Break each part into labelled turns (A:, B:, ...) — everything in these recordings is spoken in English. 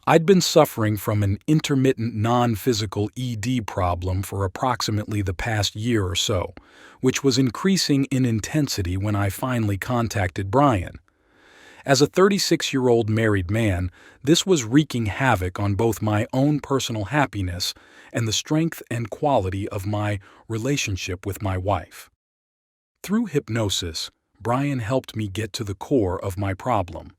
A: I'd been suffering from an intermittent non-physical ED problem for approximately the past year or so, which was increasing in intensity when I finally contacted Brian. As a 36-year-old married man, this was wreaking havoc on both my own personal happiness and the strength and quality of my relationship with my wife. Through hypnosis, Brian helped me get to the core of my problem.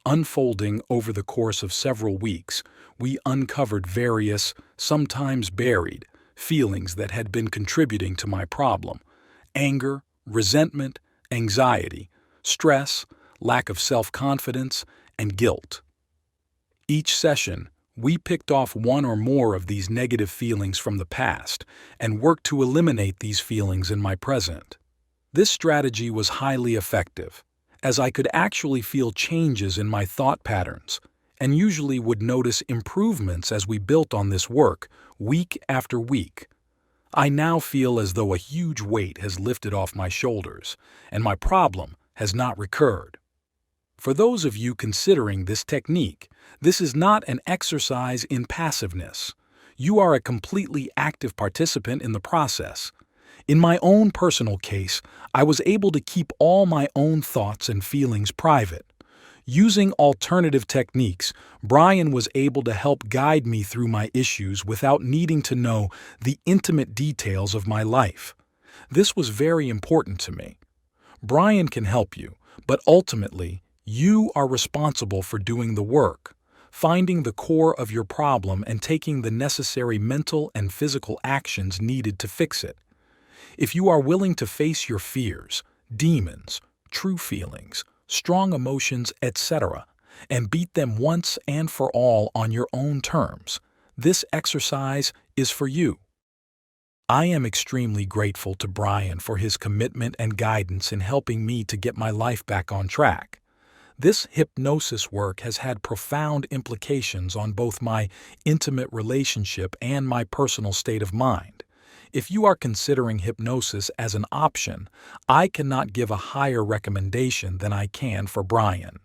A: Unfolding over the course of several weeks, we uncovered various, sometimes buried, feelings that had been contributing to my problem: anger, resentment, anxiety, stress, lack of self-confidence, and guilt. Each session, we picked off one or more of these negative feelings from the past and worked to eliminate these feelings in my present. This strategy was highly effective, as I could actually feel changes in my thought patterns and usually would notice improvements as we built on this work week after week. I now feel as though a huge weight has lifted off my shoulders and my problem has not recurred. For those of you considering this technique, this is not an exercise in passiveness. You are a completely active participant in the process. In my own personal case, I was able to keep all my own thoughts and feelings private. Using alternative techniques, Brian was able to help guide me through my issues without needing to know the intimate details of my life. This was very important to me. Brian can help you, but ultimately, you are responsible for doing the work, finding the core of your problem and taking the necessary mental and physical actions needed to fix it. If you are willing to face your fears, demons, true feelings, strong emotions, etc., and beat them once and for all on your own terms, this exercise is for you. I am extremely grateful to Brian for his commitment and guidance in helping me to get my life back on track. This hypnosis work has had profound implications on both my intimate relationship and my personal state of mind. If you are considering hypnosis as an option, I cannot give a higher recommendation than I can for Brian.